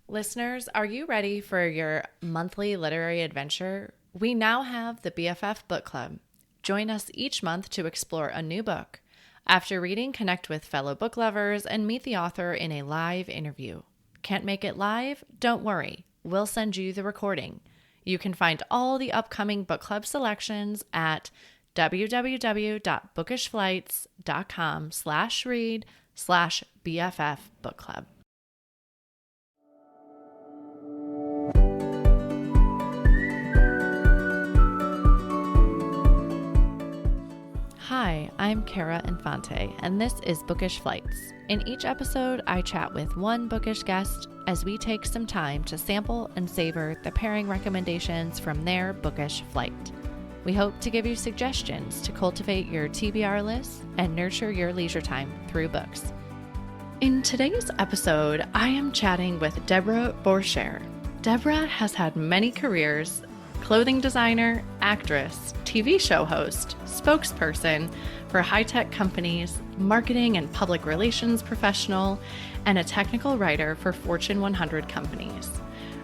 Listeners, are you ready for your monthly literary adventure? We now have the BFF Book Club. Join us each month to explore a new book. After reading, connect with fellow book lovers and meet the author in a live interview. Can't make it live? Don't worry. We'll send you the recording. You can find all the upcoming book club selections at www.bookishflights.com/read/BFF book club. Hi, I'm Kara Infante, and this is Bookish Flights. In each episode, I chat with one bookish guest as we take some time to sample and savor the pairing recommendations from their bookish flight. We hope to give you suggestions to cultivate your TBR list and nurture your leisure time through books. In today's episode, I am chatting with Debra Borchert. Debra has had many careers: clothing designer, actress, TV show host, spokesperson for high-tech companies, marketing and public relations professional, and a technical writer for Fortune 100 companies.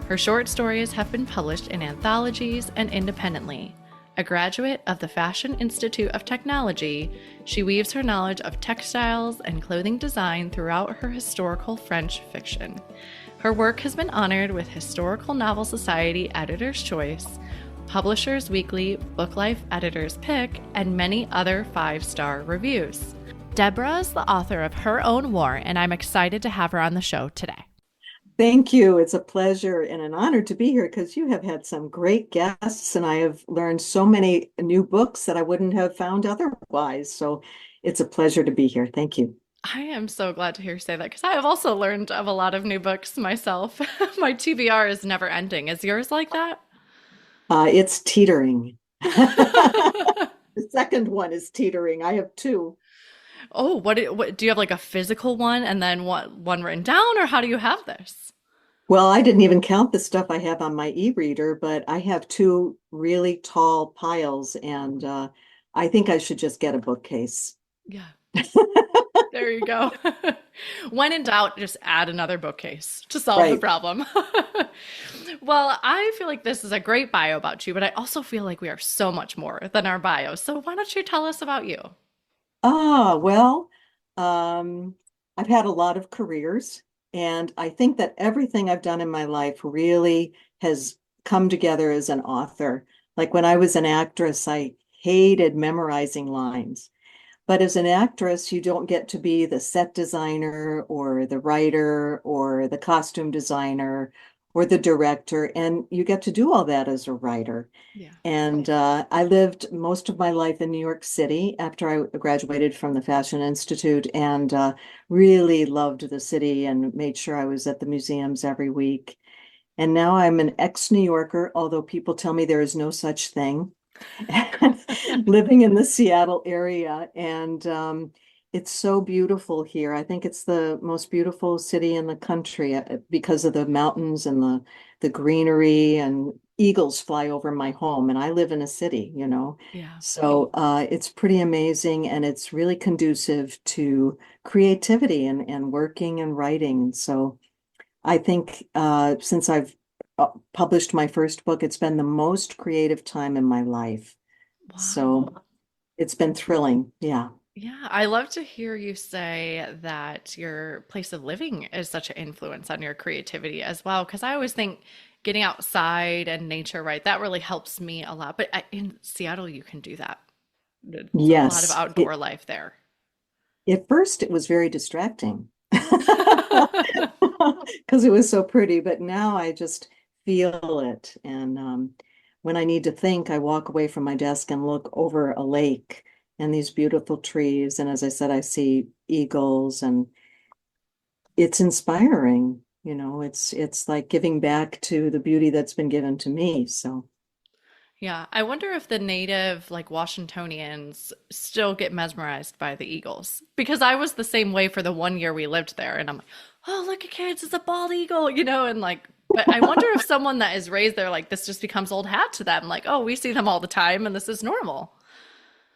Her short stories have been published in anthologies and independently. A graduate of the Fashion Institute of Technology, she weaves her knowledge of textiles and clothing design throughout her historical French fiction. Her work has been honored with Historical Novel Society Editor's Choice, Publishers Weekly, Booklife Editor's Pick, and many other 5-star reviews. Debra is the author of Her Own War, and I'm excited to have her on the show today. Thank you. It's a pleasure and an honor to be here because you have had some great guests, and I have learned so many new books that I wouldn't have found otherwise. So it's a pleasure to be here. Thank you. I am so glad to hear you say that because I have also learned of a lot of new books myself. My TBR is never ending. Is yours like that? It's Teetering. The second one is Teetering. I have two. Oh, what do you have, like a physical one and then one written down, or how do you have this? Well, I didn't even count the stuff I have on my e-reader, but I have two really tall piles, and I think I should just get a bookcase. Yeah, there you go. When in doubt, just add another bookcase to solve the Right. problem. Well, I feel like this is a great bio about you, but I also feel like we are so much more than our bio. So why don't you tell us about you? Well, um, I've had a lot of careers, and I think that everything I've done in my life really has come together as an author. Like when I was an actress, I hated memorizing lines. But as an actress, you don't get to be the set designer or the writer or the costume designer or the director, and you get to do all that as a writer. Yeah. And I lived most of my life in New York City after I graduated from the Fashion Institute, and really loved the city and made sure I was at the museums every week. And now I'm an ex-New Yorker, although people tell me there is no such thing, living in the Seattle area. And it's so beautiful here. I think it's the most beautiful city in the country because of the mountains and the greenery, and eagles fly over my home, and I live in a city. Yeah. So it's pretty amazing, and it's really conducive to creativity and working and writing. So I think since I've published my first book, it's been the most creative time in my life. So Wow. it's been thrilling. Yeah. Yeah, I love to hear you say that your place of living is such an influence on your creativity as well. Because I always think getting outside and nature, right, that really helps me a lot. But in Seattle, you can do that. There's a lot of Yes. outdoor life there. At first, it was very distracting because it was so pretty, but now I just feel it. And when I need to think, I walk away from my desk and look over a lake and these beautiful trees. And as I said, I see eagles, and it's inspiring. It's like giving back to the beauty that's been given to me. So Yeah, I wonder if the native, like Washingtonians, still get mesmerized by the eagles. Because I was the same way for the 1 year we lived there. And I'm like, oh, look at kids, it's a bald eagle, and like, but I wonder if someone that is raised there, like, this just becomes old hat to them. Like, oh, we see them all the time and this is normal.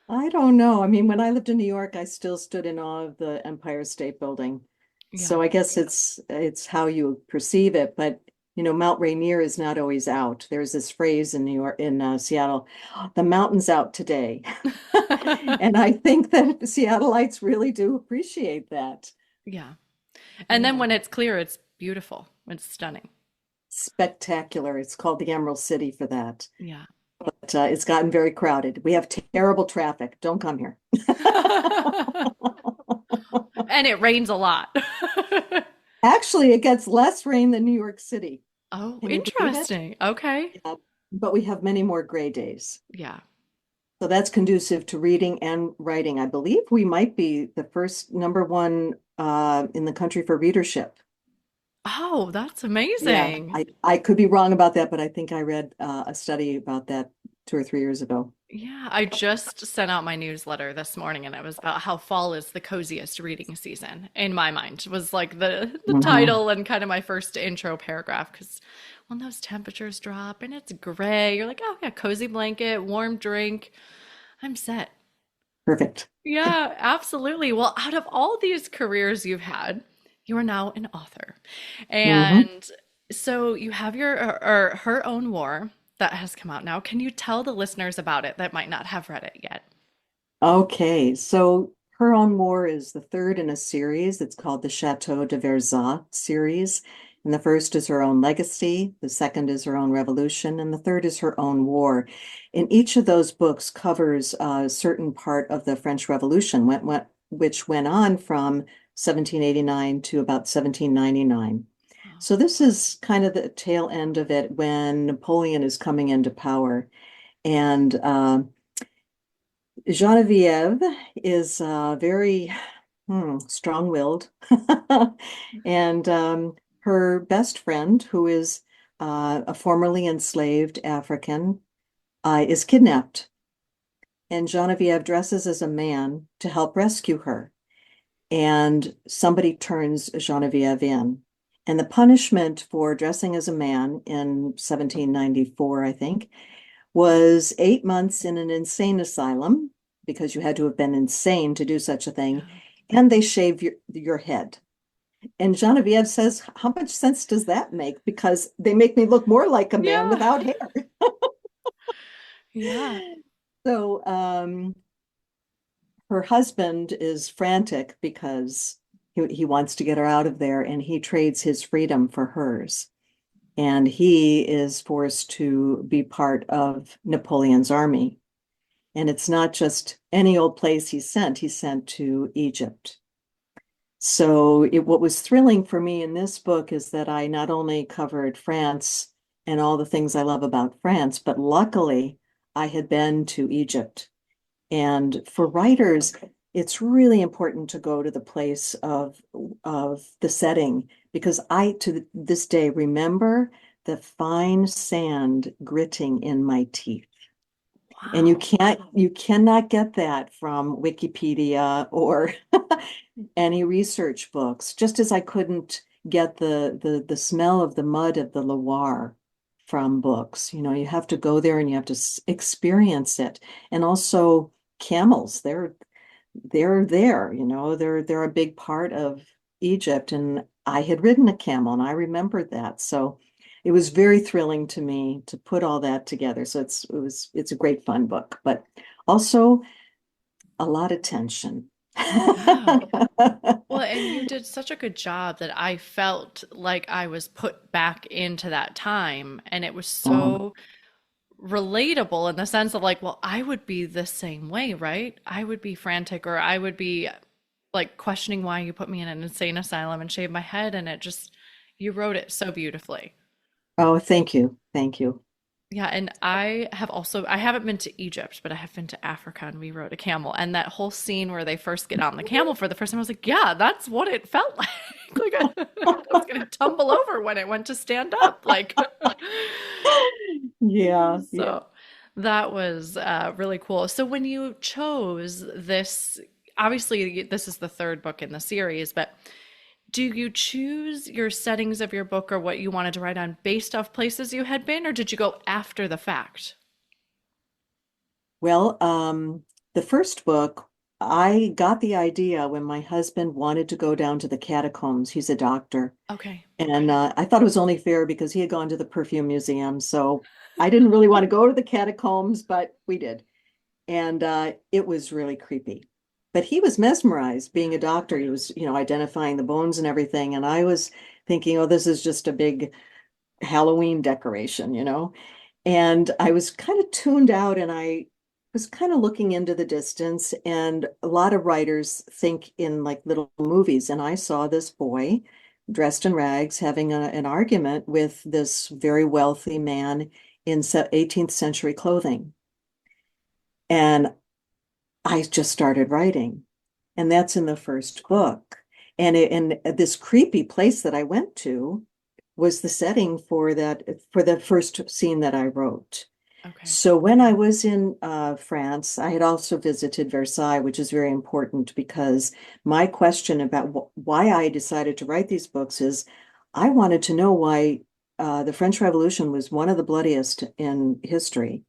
I don't know. I mean, when I lived in New York, I still stood in awe of the Empire State Building. Yeah. So I guess it's how you perceive it, but Mount Rainier is not always out. There's this phrase in New York, in Seattle, the mountain's out today. And I think that Seattleites really do appreciate that. Yeah. And then Yeah. when it's clear, it's beautiful. It's stunning. Spectacular. It's called the Emerald City for that. Yeah. But it's gotten very crowded. We have terrible traffic. Don't come here. And it rains a lot. Actually, it gets less rain than New York City. Oh, Can you believe it? interesting. Okay. Yeah. But we have many more gray days. Yeah. So that's conducive to reading and writing. I believe we might be the first number one in the country for readership. Oh, that's Yeah, amazing. I could be wrong about that, but I think I read a study about that 2 or 3 years ago. Yeah, I just sent out my newsletter this morning and it was about how fall is the coziest reading season in my mind. Was like the Mhm. title and kind of my first intro paragraph because when those temperatures drop and it's gray, you're like, oh yeah, cozy blanket, warm drink. I'm set. Perfect. Yeah, absolutely. Well, out of all these careers you've had, you are now an author. Hmm. And so you have your or Her Own War that has come out now. Can you tell the listeners about it that might not have read it yet? Okay, so Her Own War is the third in a series. It's called the Chateau de Versailles series. And the first is Her Own Legacy, the second is Her Own Revolution, and the third is Her Own War. And each of those books covers a certain part of the French Revolution, which went on from 1789 to about 1799. Oh, So this is kind of the tail end of it when Napoleon is coming into power. And Genevieve is very strong-willed. And her best friend, who is a formerly enslaved African, is kidnapped. And Genevieve dresses as a man to help rescue her. And somebody turns Genevieve in. And the punishment for dressing as a man in 1794, I think, was 8 months in an insane asylum because you had to have been insane to do such a thing. yeah. And they shave your head. And Genevieve says, how much sense does that make? Because they make me look more like a man Yeah. without hair. Yeah. So her husband is frantic because he wants to get her out of there and he trades his freedom for hers. And he is forced to be part of Napoleon's army. And it's not just any old place he's sent to Egypt. So what was thrilling for me in this book is that I not only covered France and all the things I love about France, but luckily I had been to Egypt. And for writers, it's really important to go to the place of the setting because I, to this day, remember the fine sand gritting in my teeth. And Wow. you cannot get that from Wikipedia or any research books, just as I couldn't get the smell of the mud of the Loire from books. You have to go there and you have to experience it. And also camels, they're there, they're a big part of Egypt. And I had ridden a camel and I remembered that. So it was very thrilling to me to put all that together. So it's a great fun book, but also a lot of tension. Yeah. Well, and you did such a good job that I felt like I was put back into that time. And it was Mhm. so relatable in the sense of like, well, I would be the same way, right? I would be frantic or I would be like questioning why you put me in an insane asylum and shaved my head. And it just, you wrote it so beautifully. Oh, thank you. Thank you. Yeah, and I haven't been to Egypt, but I have been to Africa and we rode a camel. And that whole scene where they first get on the camel for the first time, I was like, yeah, that's what it felt like. Like I was gonna tumble over when it went to stand up. Like, Yeah, yeah. so that was really cool. So when you chose this, obviously this is the third book in the series, but do you choose your settings of your book or what you wanted to write on based off places you had been, or did you go after the fact? Well, the first book I got the idea when my husband wanted to go down to the catacombs. He's a doctor. Okay. And I thought it was only fair because he had gone to the perfume museum. So I didn't really want to go to the catacombs, but we did. And it was really creepy. But he was mesmerized being a doctor. He was, identifying the bones and everything. And I was thinking, oh, this is just a big Halloween decoration. And I was kind of tuned out and I was kind of looking into the distance. And a lot of writers think in like little movies. And I saw this boy dressed in rags having an argument with this very wealthy man in 18th century clothing. And I just started writing. And that's in the first book. And this creepy place that I went to was the setting for the first scene that I wrote. Okay. So when I was in France, I had also visited Versailles, which is very important because my question about why I decided to write these books is I wanted to know why the French Revolution was one of the bloodiest in history.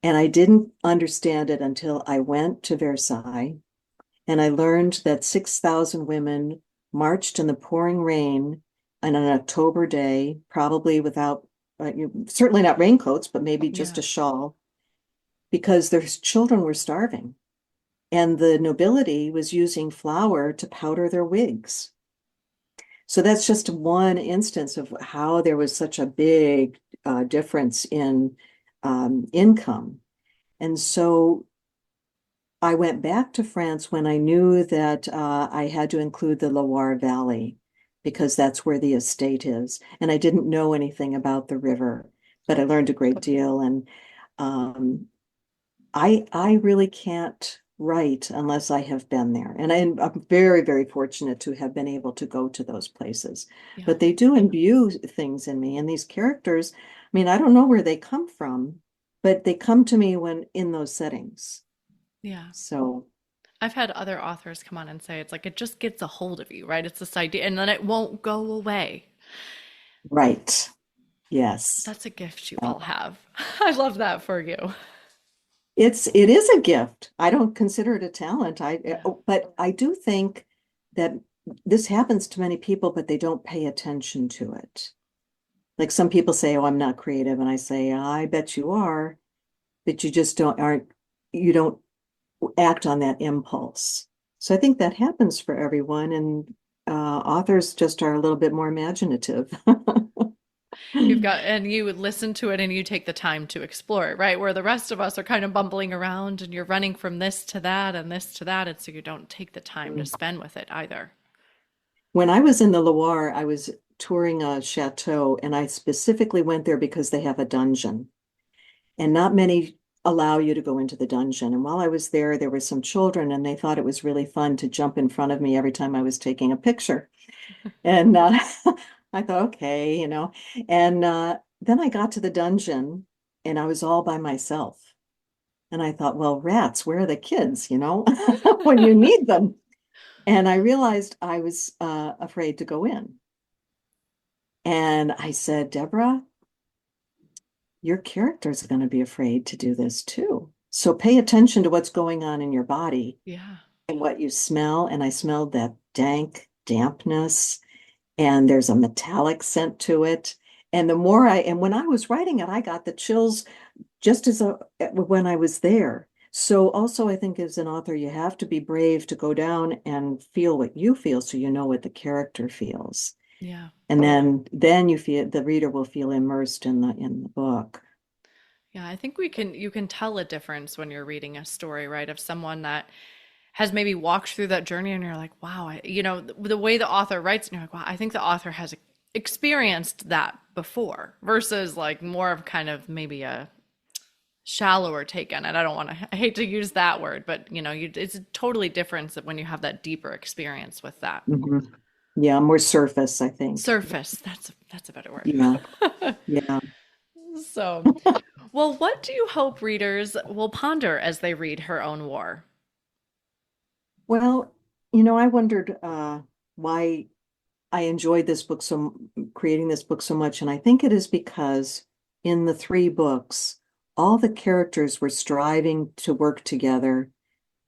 And I didn't understand it until I went to Versailles and I learned that 6,000 women marched in the pouring rain on an October day, probably without, certainly not raincoats, but maybe just Yeah. a shawl, because their children were starving. And the nobility was using flour to powder their wigs. So that's just one instance of how there was such a big difference in income. And so I went back to France when I knew that I had to include the Loire Valley because that's where the estate is. And I didn't know anything about the river, but I learned a great deal. And um, I really can't write unless I have been there. And I'm very, very fortunate to have been able to go to those places. Yeah. But they do imbue things in me. And these characters, I mean, I don't know where they come from, but they come to me when in those settings. Yeah. So. I've had other authors come on and say it's like it just gets a hold of you, right? It's this idea, and then it won't go away. Right. Yes. That's a gift you Uh, all have. I love that for you. it is a gift. I don't consider it a talent. Yeah. But I do think that this happens to many people, but they don't pay attention to it. Like some people say, "Oh, I'm not creative," and I say, "I bet you are, but you just you don't act on that impulse." So I think that happens for everyone, and authors just are a little bit more imaginative. And you would listen to it and you take the time to explore it, right? Where the rest of us are kind of bumbling around and you're running from this to that and this to that. And so you don't take the time to spend with it either. When I was in the Loire, I was touring a chateau, and I specifically went there because they have a dungeon, and not many allow you to go into the dungeon. And while I was there, there were some children, and they thought it was really fun to jump in front of me every time I was taking a picture. And I thought, okay, And then I got to the dungeon, and I was all by myself. And I thought, well, rats, where are the kids, when you need them? And I realized I was afraid to go in. And I said, Deborah, your character's going to be afraid to do this too. So pay attention to what's going on in your body Yeah. and what you smell. And I smelled that dank dampness, and there's a metallic scent to it. And when I was writing it, I got the chills just when I was there. So also, I think as an author, you have to be brave to go down and feel what you feel so you know what the character feels. Yeah. And then the reader will feel immersed in the book. Yeah. I think you can tell a difference when you're reading a story, right? Of someone that has maybe walked through that journey and you're like, wow, the way the author writes, and you're like, wow, I think the author has experienced that before versus like more of kind of maybe a shallower take on it. I hate to use that word, but it's a totally different when you have that deeper experience with that. Mhm. Yeah, more surface, I think. Surface, that's a better word. Yeah, yeah. So, well, what do you hope readers will ponder as they read Her Own War? Well, I wondered why I enjoyed creating this book so much, and I think it is because in the three books, all the characters were striving to work together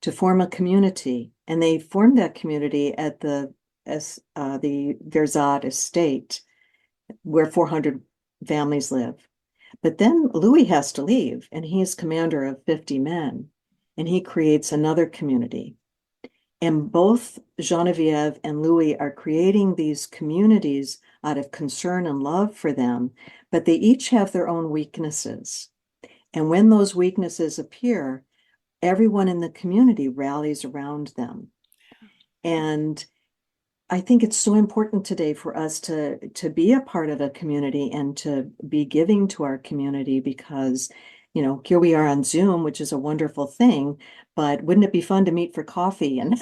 to form a community. And they formed that community at the Verzad estate where 400 families live. But then Louis has to leave, and he's commander of 50 men, and he creates another community. And both Genevieve and Louis are creating these communities out of concern and love for them, but they each have their own weaknesses. And when those weaknesses appear, everyone in the community rallies around them. And I think it's so important today for us to be a part of a community and to be giving to our community because, here we are on Zoom, which is a wonderful thing, but wouldn't it be fun to meet for coffee and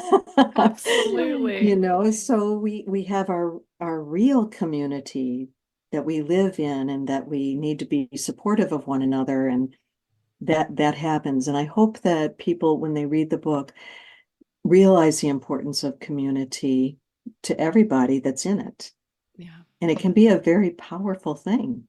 Absolutely. so we have our real community that we live in and that we need to be supportive of one another, and that happens. And I hope that people, when they read the book, realize the importance of community to everybody that's in it. Yeah. And it can be a very powerful thing.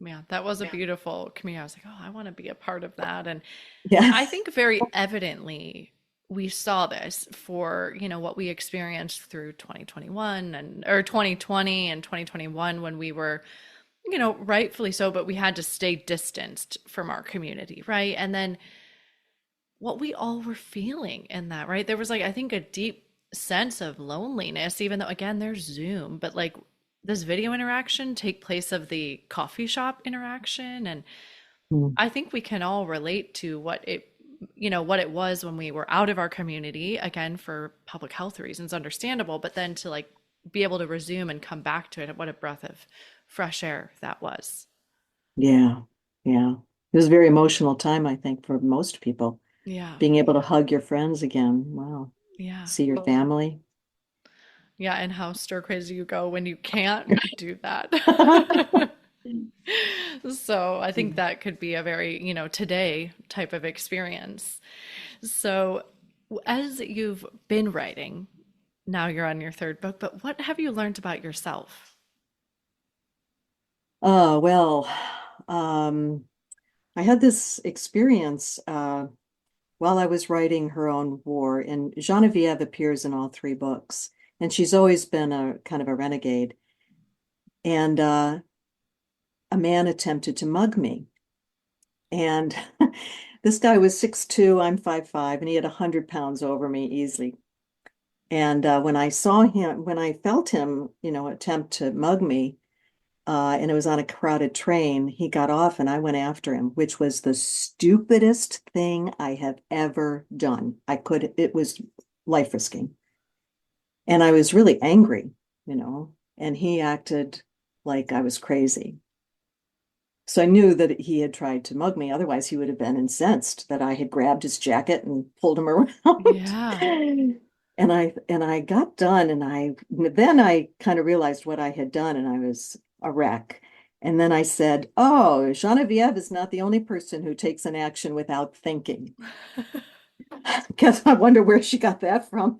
Yeah, that was a beautiful community. I was like, oh, I want to be a part of that. And Yeah. I think very evidently we saw this for, what we experienced through 2021 or 2020 and 2021 when we were, rightfully so, but we had to stay distanced from our community, right? And then what we all were feeling in that, right? There was like, I think, a deep sense of loneliness, even though, again, there's Zoom, but like this video interaction take place of the coffee shop interaction. And Mm. I think we can all relate to what it was when we were out of our community, again, for public health reasons, understandable, but then to like be able to resume and come back to it, what a breath of fresh air that was. Yeah. Yeah. It was a very emotional time, I think, for most people. Yeah. Being able to hug your friends again. Wow. Yeah. See your family. Yeah. And how stir crazy you go when you can't do that. So I think that could be a very, today type of experience. So as you've been writing, now you're on your third book, but what have you learned about yourself? Oh, well, um, I had this experience while I was writing Her Own War, and Genevieve appears in all three books, and she's always been a kind of a renegade. And a man attempted to mug me. And this guy was 6'2", I'm 5'5", and he had 100 pounds over me easily. And when I felt him, attempt to mug me, and it was on a crowded train, he got off and I went after him, which was the stupidest thing I have ever done. It was life risking. And I was really angry, and he acted like I was crazy. So I knew that he had tried to mug me. Otherwise, he would have been incensed that I had grabbed his jacket and pulled him around. Yeah. And I got done, and then I kind of realized what I had done, and I was a wreck. And then I said, "Oh, Genevieve is not the only person who takes an action without thinking." Guess I wonder where she got that from.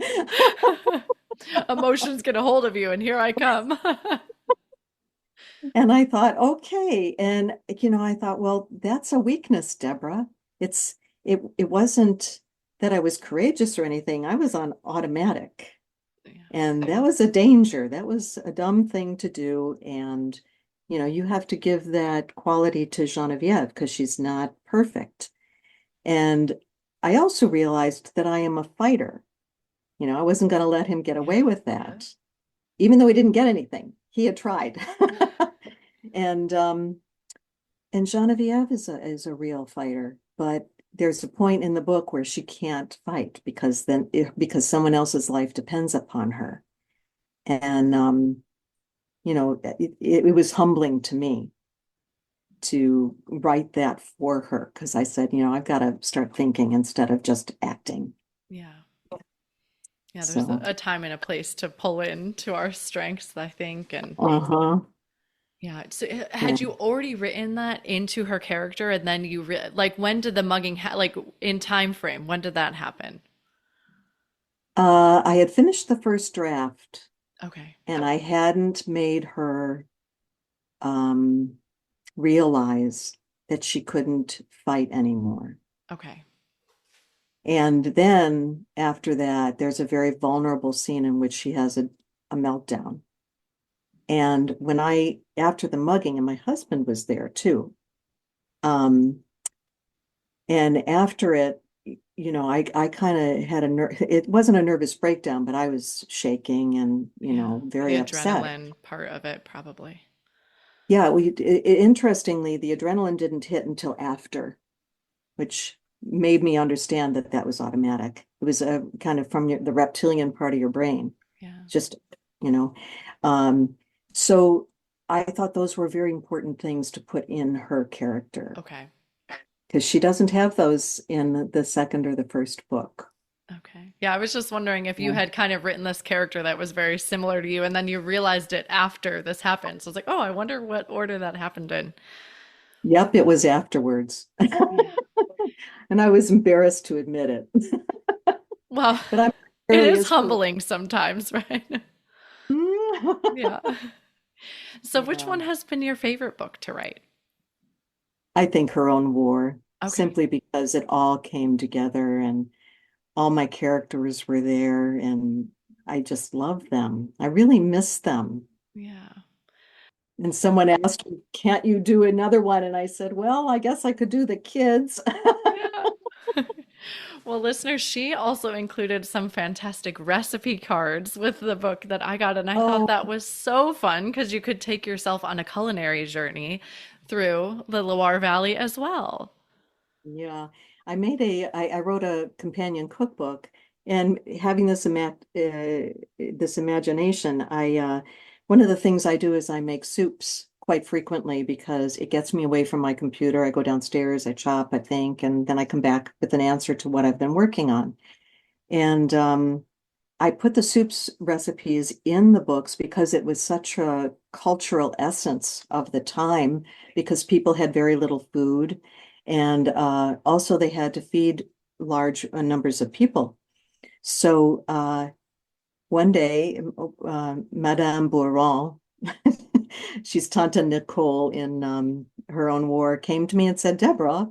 Emotions get a hold of you, and here I come. And I thought, okay. And, I thought, well, that's a weakness, Deborah. It wasn't that I was courageous or anything. I was on automatic. Yeah. And that was a danger. That was a dumb thing to do. And, you have to give that quality to Genevieve because she's not perfect. And I also realized that I am a fighter. I wasn't going to let him get away Yeah. with that, even though he didn't get anything. He had tried. And Genevieve is a real fighter, but there's a point in the book where she can't fight because someone else's life depends upon her. And it was humbling to me to write that for her because I said, I've got to start thinking instead of just acting. Yeah. Yeah, there's So, a time and a place to pull in to our strengths, I think. And uh-huh. yeah, so Yeah. had you already written that into her character, and then like when did the mugging like in time frame, when did that happen? I had finished the first draft Okay. and I hadn't made her um, realize that she couldn't fight anymore. Okay. And then after that, there's a very vulnerable scene in which she has a meltdown. And after the mugging, and my husband was there too, um, and after it, I kind of had it wasn't a nervous breakdown, but I was shaking and, Yeah. very The upset. adrenaline part of it, probably. Yeah, interestingly, the adrenaline didn't hit until after, which made me understand that that was automatic. It was a kind of from the reptilian part of your brain. Yeah. Just, you know, um, so I thought those were very important things to put in her character Okay. because she doesn't have those in the second or the first book. Okay. Yeah, I was just wondering if you Yeah. had kind of written this character that was very similar to you and then you realized it after this happened. So I was like, oh, I wonder what order that happened in. Yep, it was afterwards. Yeah. And I was embarrassed to admit it. Well, But I'm it fairly is as correct. humbling sometimes, right? Yeah. So which Yeah. one has been your favorite book to write? I think Her Own War, Okay. simply because it all came together and all my characters were there and I just love them. I really miss them. Yeah. And someone asked me, can't you do another one? And I said, well, I guess I could do the kids. Yeah. Well, listeners, she also included some fantastic recipe cards with the book that I got, and I thought Oh, that was so fun because you could take yourself on a culinary journey through the Loire Valley as well. yeah. I wrote a companion cookbook and having this imagination, one of the things I do is I make soups quite frequently because it gets me away from my computer. I go downstairs, I chop, I think, and then I come back with an answer to what I've been working on. And I put the soups recipes in the books because it was such a cultural essence of the time because people had very little food. And also they had to feed large numbers of people. So one day, Madame Boiron, she's Tante Nicole in Her Own War, came to me and said, Deborah,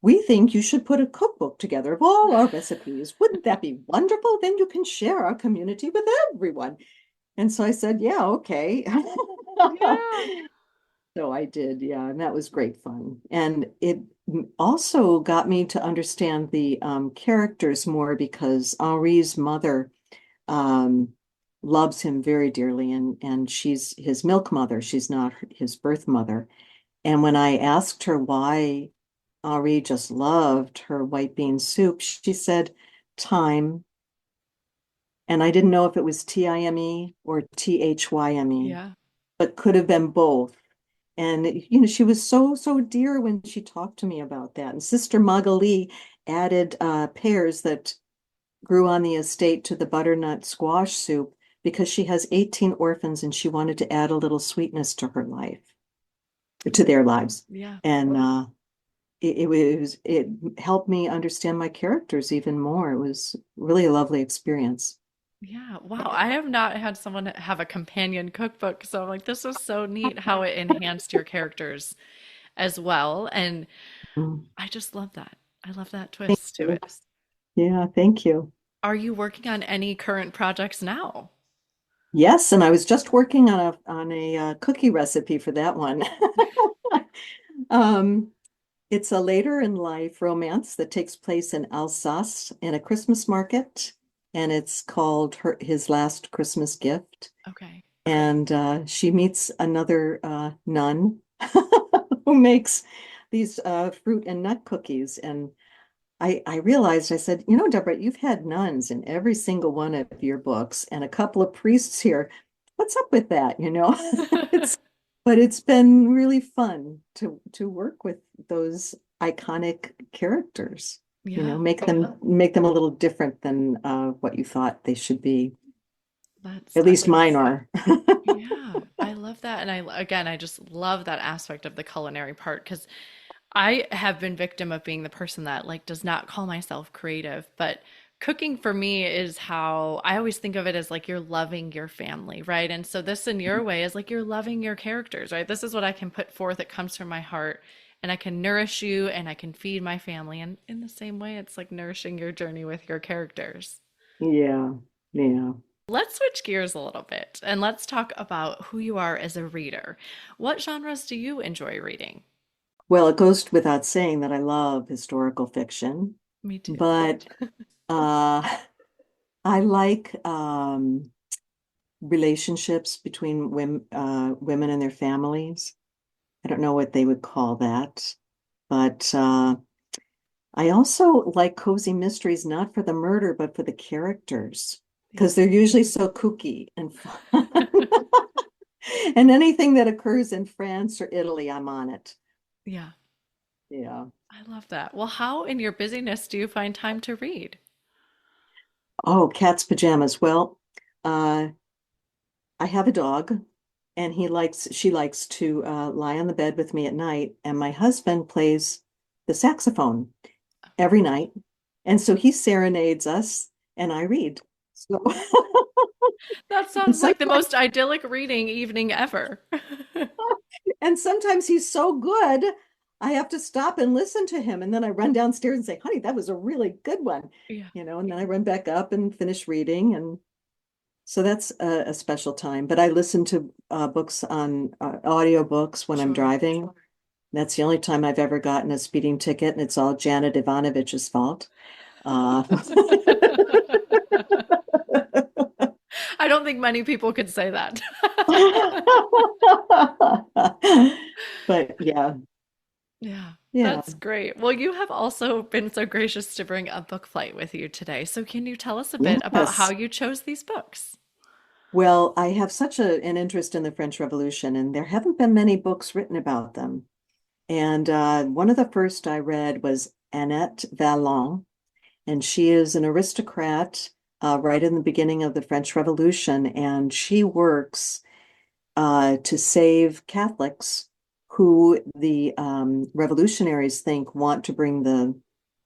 we think you should put a cookbook together of all our recipes. Wouldn't that be wonderful? Then you can share our community with everyone. And so I said, yeah, okay. Yeah. So I did, yeah, and that was great fun. And it also got me to understand the characters more because Henri's mother um, loves him very dearly, and she's his milk mother. She's not his birth mother. And when I asked her why Henri just loved her white bean soup, she said, time. And I didn't know if it was Time or Thyme, Yeah. but could have been both. And, she was so dear when she talked to me about that. And Sister Magali added pears that grew on the estate to the butternut squash soup because she has 18 orphans and she wanted to add a little sweetness to her life, to their lives. Yeah. And it helped me understand my characters even more. It was really a lovely experience. Yeah. Wow. I have not had someone have a companion cookbook. So I'm like, this is so neat how it enhanced your characters as well. And Mm. I just love that. I love that Thank twist to you. it. Yeah, thank you. Are you working on any current projects now? Yes, and I was just working on a cookie recipe for that one. Um, it's a later in life romance that takes place in Alsace in a Christmas market, and it's called His Last Christmas Gift. Okay. And she meets another nun who makes these fruit and nut cookies. And I realized, I said, Deborah, you've had nuns in every single one of your books and a couple of priests here. What's up with that? It's but it's been really fun to work with those iconic characters, Yeah, make them a little different than what you thought they should be. that's At least mine are. yeah, I love that. And I just love that aspect of the culinary part because I have been victim of being the person that like does not call myself creative, but cooking for me is how I always think of it as like you're loving your family, right? And so this in your way is like you're loving your characters, right? This is what I can put forth. It comes from my heart and I can nourish you and I can feed my family. And in the same way, it's like nourishing your journey with your characters. Yeah. Yeah. Let's switch gears a little bit and let's talk about who you are as a reader. What genres do you enjoy reading? Well, it goes without saying that I love historical fiction, Me too. but uh, I like relationships between women and their families. I don't know what they would call that, but I also like cozy mysteries, not for the murder, but for the characters, Yeah. because they're usually so kooky and fun. And anything that occurs in France or Italy, I'm on it. Yeah. Yeah. I love that. Well, how in your busyness do you find time to read? Oh, cat's pajamas. Well, uh, I have a dog, and she likes to lie on the bed with me at night, and my husband plays the saxophone every night. And so he serenades us and I read. So That and sounds like the sometimes most idyllic reading evening ever. and sometimes he's so good, I have to stop and listen to him. And then I run downstairs and say, honey, that was a really good one. Yeah. And then I run back up and finish reading. And so that's a special time. But I listen to books on audio books when I'm Sure. driving. That's the only time I've ever gotten a speeding ticket, and it's all Janet Ivanovich's fault. Uh, I don't think many people could say that. But yeah, Yeah, yeah, that's great. Well, you have also been so gracious to bring a book flight with you today. So, can you tell us a bit about how yes. you chose these books? Well, I have such an interest in the French Revolution, and there haven't been many books written about them. And one of the first I read was Annette Vallon, and she is an aristocrat right in the beginning of the French Revolution, and she works to save Catholics who the revolutionaries think want to bring the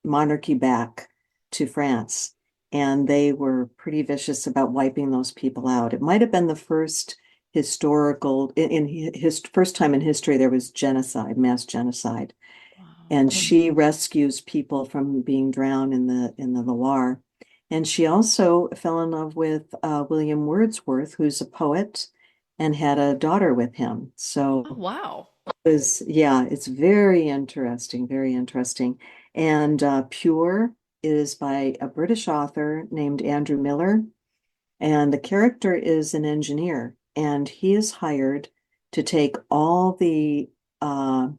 monarchy back to France. And they were pretty vicious about wiping those people out. It might have been the first historical, in his first time in history, there was genocide, mass genocide. Wow. And she rescues people from being drowned in the Loire. And she also fell in love with William Wordsworth, who's a poet, and had a daughter with him. Oh, So wow. yeah, it's very interesting, very interesting. And Pure is by a British author named Andrew Miller, and the character is an engineer, and he is hired to take all uh,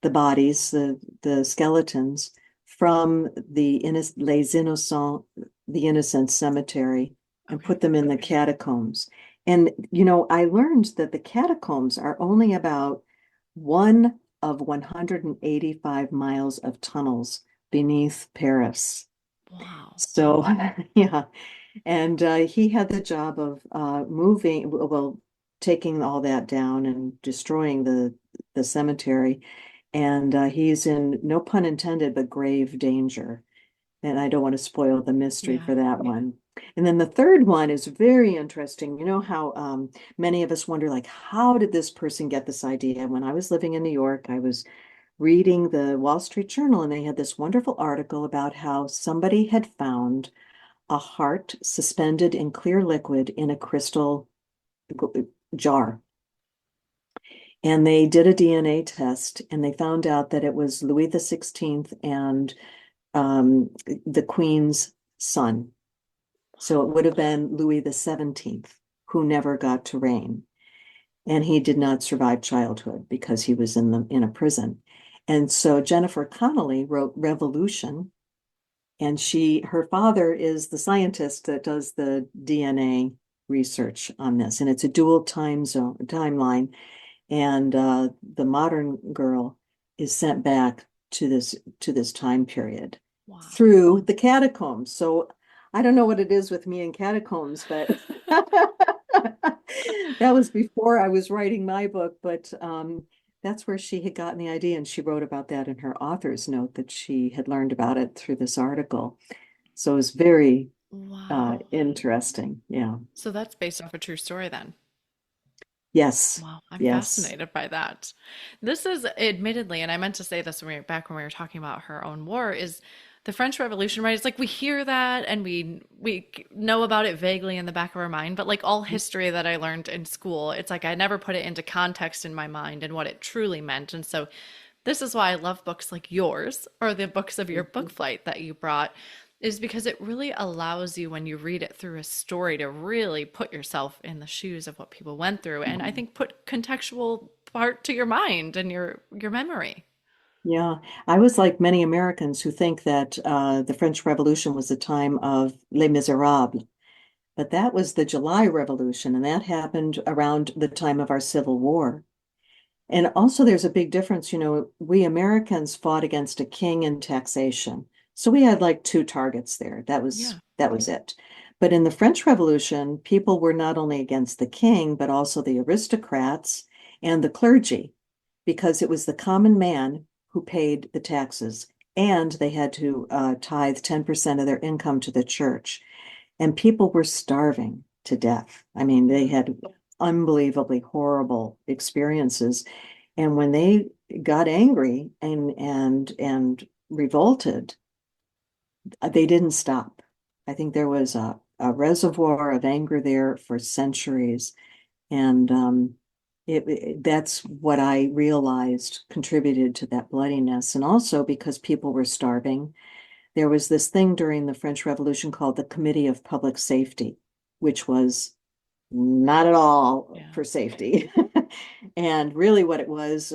the bodies, the skeletons from Les Innocents, the Innocent Cemetery, and Okay. put them in the catacombs. And I learned that the catacombs are only about one of 185 miles of tunnels beneath Paris. Wow. So, yeah. And he had the job of taking all that down and destroying the cemetery. And he's in, no pun intended, but grave danger. And I don't want to spoil the mystery Yeah. for that one. And then the third one is very interesting. You know how many of us wonder, like, how did this person get this idea? When I was living in New York, I was reading the Wall Street Journal, and they had this wonderful article about how somebody had found a heart suspended in clear liquid in a crystal jar. And they did a DNA test, and they found out that it was Louis the 16th and the Queen's son. So it would have been Louis the 17th, who never got to reign. And he did not survive childhood because he was in a prison. And so Jennifer Connelly wrote Revolution, and her father is the scientist that does the DNA research on this. And it's a dual timeline. And the modern girl is sent back to this time period Wow. through the catacombs. So I don't know what it is with me and catacombs, but that was before I was writing my book. But that's where she had gotten the idea, and she wrote about that in her author's note that she had learned about it through this article. So it was very Wow. interesting. Yeah. So that's based off a true story then. Yes, Wow, I'm yes. fascinated by that. This is admittedly, and I meant to say this back when we were talking about her own war, is the French Revolution, right? It's like we hear that and we know about it vaguely in the back of our mind, but like all history that I learned in school, it's like I never put it into context in my mind and what it truly meant. And so this is why I love books like yours or the books of your book flight that you brought, is because it really allows you, when you read it through a story, to really put yourself in the shoes of what people went through. And I think put contextual part to your mind and your memory. Yeah, I was like many Americans who think that the French Revolution was a time of Les Miserables, but that was the July Revolution, and that happened around the time of our Civil War. And also, there's a big difference. We Americans fought against a king and taxation, so we had like two targets there. Yeah. That was it. But in the French Revolution, people were not only against the king, but also the aristocrats and the clergy, because it was the common man who paid the taxes, and they had to tithe 10% of their income to the church. And people were starving to death. I mean, they had unbelievably horrible experiences. And when they got angry and revolted, they didn't stop. I think there was a reservoir of anger there for centuries. And that's what I realized contributed to that bloodiness. And also because people were starving, there was this thing during the French Revolution called the Committee of Public Safety, which was not at all Yeah. for safety. And really what it was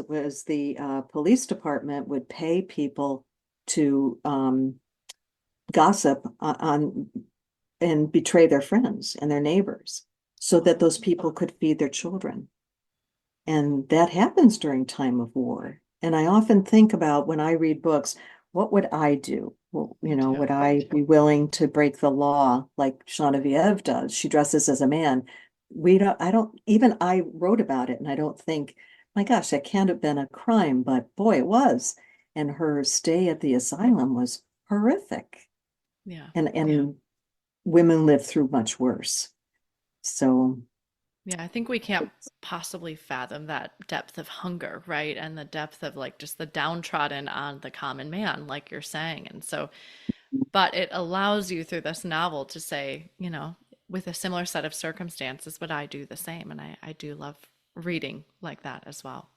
the police department would pay people to gossip on and betray their friends and their neighbors so that Wow. those people could feed their children. And that happens during time of war. And I often think about when I read books, what would I do? Well, Me too. would I be willing to break the law like Genevieve does? She dresses as a man. I don't, even I wrote about it and I don't think, my gosh, that can't have been a crime, but boy, it was. And her stay at the asylum was horrific. Yeah. And women lived through much worse. So, Yeah, I think we can't possibly fathom that depth of hunger, right? And the depth of like just the downtrodden on the common man, like you're saying. And so, but it allows you through this novel to say, with a similar set of circumstances, would I do the same? And I do love reading like that as well.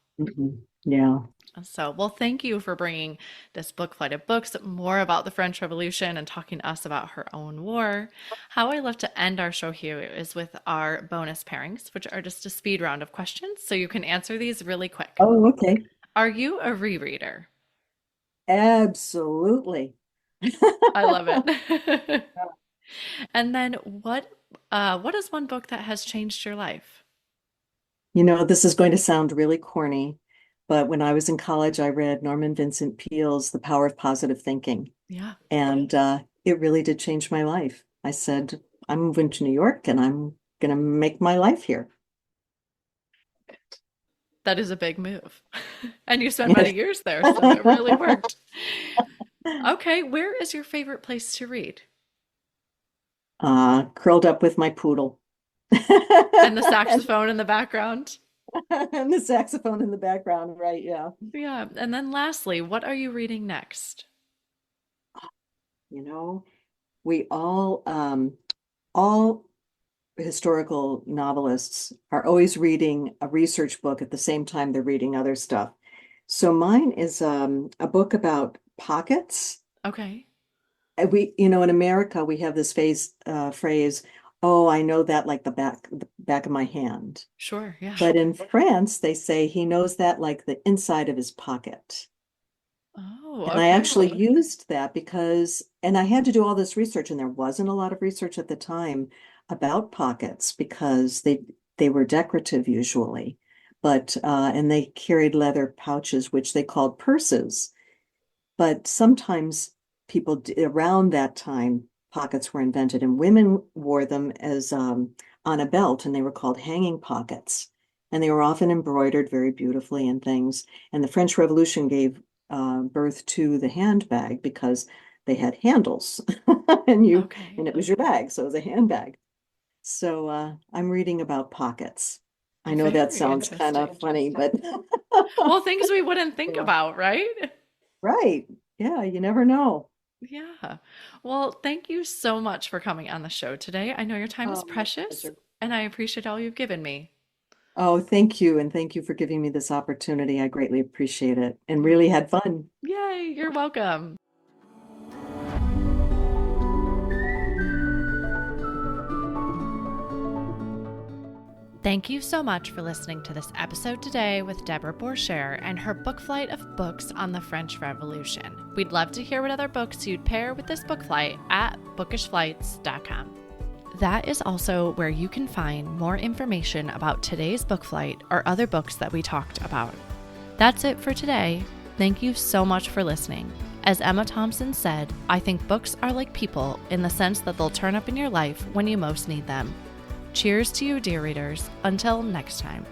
yeah. So, well, thank you for bringing this book flight of books more about the French Revolution and talking to us about her own war. How I love to end our show here is with our bonus pairings, which are just a speed round of questions. So you can answer these really quick. Oh, okay. Are you a rereader? Absolutely. I love it. And then what is one book that has changed your life? This is going to sound really corny, but when I was in college, I read Norman Vincent Peale's The Power of Positive Thinking, Yeah, and it really did change my life. I said, I'm moving to New York and I'm going to make my life here. that is a big move. And you spent many years there, so it really worked. Okay, where is your favorite place to read? Curled up with my poodle. And the saxophone in the background. And the saxophone in the background, right? Yeah. Yeah. And then lastly, what are you reading next? You know, we all historical novelists are always reading a research book at the same time they're reading other stuff. So mine is a book about pockets. Okay. In America, we have this phrase, oh, I know that like the back of my hand. Sure. Yeah. But in France, they say he knows that like the inside of his pocket. Oh, And I okay. actually used that and I had to do all this research, and there wasn't a lot of research at the time about pockets because they were decorative usually, but and they carried leather pouches, which they called purses. But sometimes around that time, pockets were invented, and women wore them as on a belt, and they were called hanging pockets. And they were often embroidered very beautifully and things. And the French Revolution gave birth to the handbag because they had handles, and Okay. it was your bag, so it was a handbag. So I'm reading about pockets. I know that Very sounds kind of interesting. funny, but Well, things we wouldn't think yeah, about, right? right. Yeah, you never know. Yeah. Well, thank you so much for coming on the show today. I know your time is Oh, my precious, pleasure. and I appreciate all you've given me. Oh, thank you. And thank you for giving me this opportunity. I greatly appreciate it and You're, really had fun. yay, you're welcome. Thank you so much for listening to this episode today with Debra Borchert and her book flight of books on the French Revolution. We'd love to hear what other books you'd pair with this book flight at bookishflights.com. That is also where you can find more information about today's book flight or other books that we talked about. That's it for today. Thank you so much for listening. As Emma Thompson said, I think books are like people in the sense that they'll turn up in your life when you most need them. Cheers to you, dear readers. Until next time.